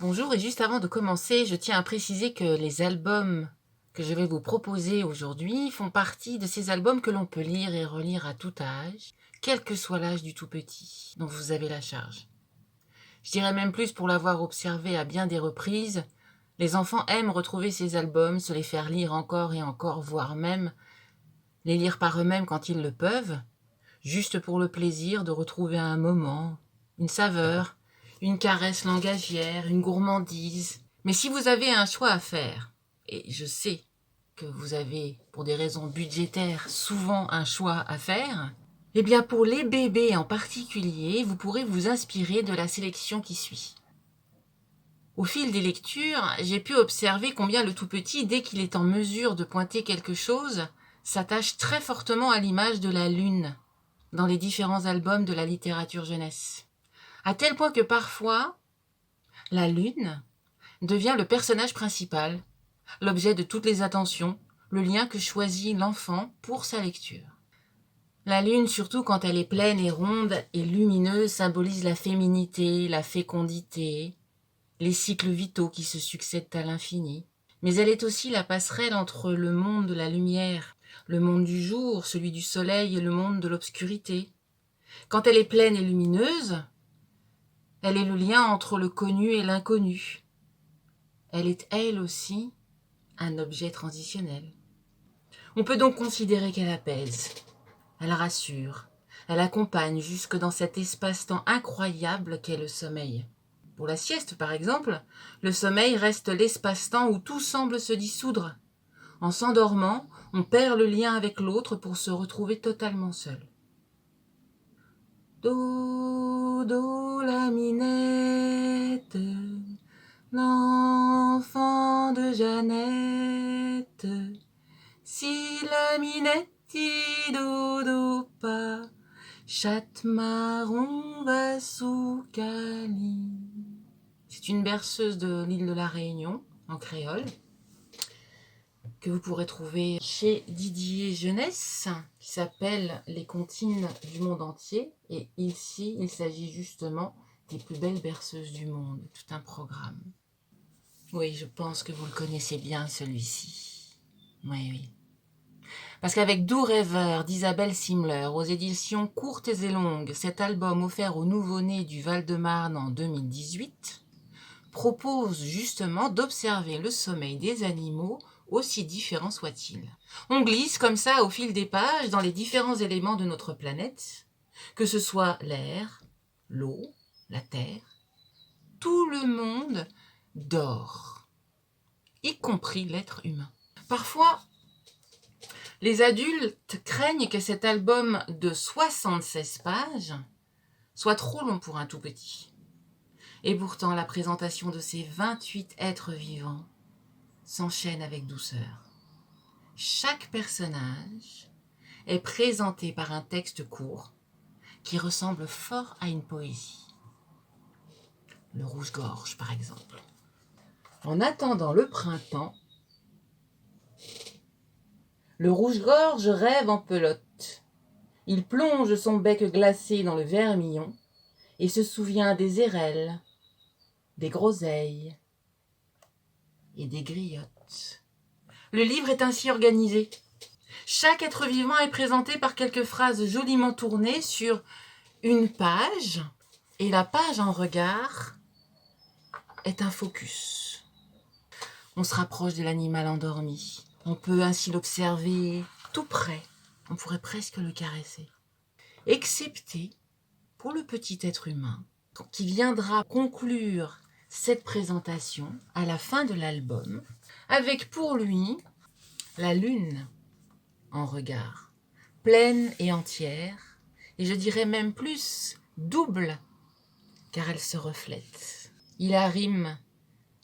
Bonjour, et juste avant de commencer, je tiens à préciser que les albums que je vais vous proposer aujourd'hui font partie de ces albums que l'on peut lire et relire à tout âge, quel que soit l'âge du tout petit dont vous avez la charge. Je dirais même plus, pour l'avoir observé à bien des reprises, les enfants aiment retrouver ces albums, se les faire lire encore et encore, voire même les lire par eux-mêmes quand ils le peuvent, juste pour le plaisir de retrouver un moment, une saveur, une caresse langagière, une gourmandise. Mais si vous avez un choix à faire, et je sais que vous avez, pour des raisons budgétaires, souvent un choix à faire, eh bien pour les bébés en particulier, vous pourrez vous inspirer de la sélection qui suit. Au fil des lectures, j'ai pu observer combien le tout petit, dès qu'il est en mesure de pointer quelque chose, s'attache très fortement à l'image de la lune dans les différents albums de la littérature jeunesse. À tel point que parfois, la lune devient le personnage principal, l'objet de toutes les attentions, le lien que choisit l'enfant pour sa lecture. La lune, surtout quand elle est pleine et ronde et lumineuse, symbolise la féminité, la fécondité, les cycles vitaux qui se succèdent à l'infini. Mais elle est aussi la passerelle entre le monde de la lumière, le monde du jour, celui du soleil, et le monde de l'obscurité. Quand elle est pleine et lumineuse, elle est le lien entre le connu et l'inconnu. Elle est, elle aussi, un objet transitionnel. On peut donc considérer qu'elle apaise, elle rassure, elle accompagne jusque dans cet espace-temps incroyable qu'est le sommeil. Pour la sieste, par exemple, le sommeil reste l'espace-temps où tout semble se dissoudre. En s'endormant, on perd le lien avec l'autre pour se retrouver totalement seul. Do, do, la minette, l'enfant de Jeannette. Si la minette dit dodo pas, chatte marron va sous Cali. C'est une berceuse de l'île de la Réunion, en créole, que vous pourrez trouver chez Didier Jeunesse, qui s'appelle Les comptines du monde entier. Et ici, il s'agit justement des plus belles berceuses du monde, tout un programme. Oui, je pense que vous le connaissez bien, celui-ci. Oui, oui. Parce qu'avec Doux rêveur d'Isabelle Simler, aux éditions courtes et longues, cet album offert aux nouveau-nés du Val-de-Marne en 2018 propose justement d'observer le sommeil des animaux, aussi différents soient-ils. On glisse comme ça au fil des pages dans les différents éléments de notre planète, que ce soit l'air, l'eau, la terre. Tout le monde dort, y compris l'être humain. Parfois, les adultes craignent que cet album de 76 pages soit trop long pour un tout petit. Et pourtant, la présentation de ces 28 êtres vivants s'enchaîne avec douceur. Chaque personnage est présenté par un texte court qui ressemble fort à une poésie. Le rouge-gorge, par exemple. En attendant le printemps, le rouge-gorge rêve en pelote. Il plonge son bec glacé dans le vermillon et se souvient des érelles, des groseilles et des griottes. Le livre est ainsi organisé. Chaque être vivant est présenté par quelques phrases joliment tournées sur une page, et la page en regard est un focus. On se rapproche de l'animal endormi. On peut ainsi l'observer tout près. On pourrait presque le caresser. Excepté pour le petit être humain qui viendra conclure cette présentation à la fin de l'album, avec pour lui la lune en regard, pleine et entière, et je dirais même plus, double, car elle se reflète. Il arrime,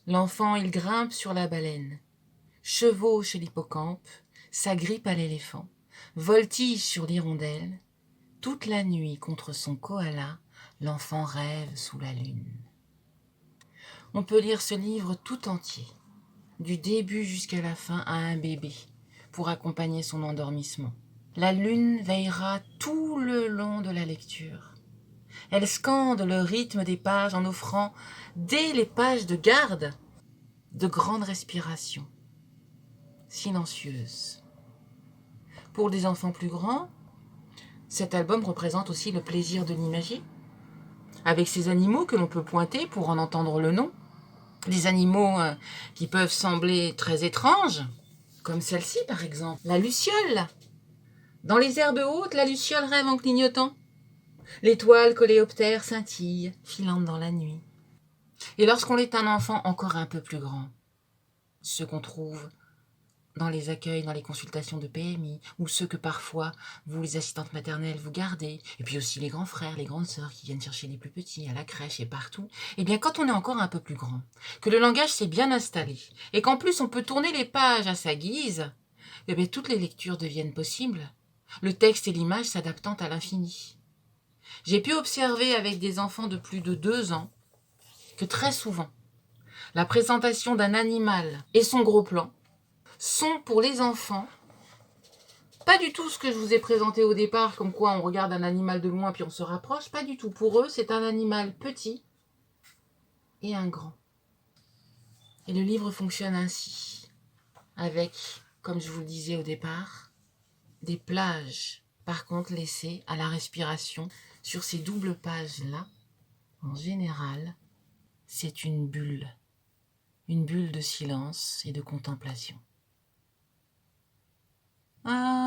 l'enfant il grimpe sur la baleine, chevauche l'hippocampe, s'agrippe à l'éléphant, voltige sur l'hirondelle. Toute la nuit contre son koala, l'enfant rêve sous la lune. On peut lire ce livre tout entier, du début jusqu'à la fin, à un bébé, pour accompagner son endormissement. La lune veillera tout le long de la lecture. Elles scandent le rythme des pages en offrant, dès les pages de garde, de grandes respirations, silencieuses. Pour des enfants plus grands, cet album représente aussi le plaisir de l'imager, avec ces animaux que l'on peut pointer pour en entendre le nom. Des animaux qui peuvent sembler très étranges, comme celle-ci par exemple, la luciole. Dans les herbes hautes, la luciole rêve en clignotant. L'étoile coléoptère scintille, filante dans la nuit. Et lorsqu'on est un enfant encore un peu plus grand, ce qu'on trouve dans les accueils, dans les consultations de PMI, ou ceux que parfois vous, les assistantes maternelles, vous gardez, et puis aussi les grands frères, les grandes sœurs qui viennent chercher les plus petits à la crèche et partout, eh bien quand on est encore un peu plus grand, que le langage s'est bien installé, et qu'en plus on peut tourner les pages à sa guise, eh bien toutes les lectures deviennent possibles, le texte et l'image s'adaptant à l'infini. J'ai pu observer avec des enfants de plus de 2 ans que très souvent, la présentation d'un animal et son gros plan sont pour les enfants pas du tout ce que je vous ai présenté au départ, comme quoi on regarde un animal de loin puis on se rapproche, pas du tout. Pour eux, c'est un animal petit et un grand. Et le livre fonctionne ainsi, avec, comme je vous le disais au départ, des plages, par contre laissées à la respiration. Sur ces doubles pages-là, en général, c'est une bulle de silence et de contemplation. Ah,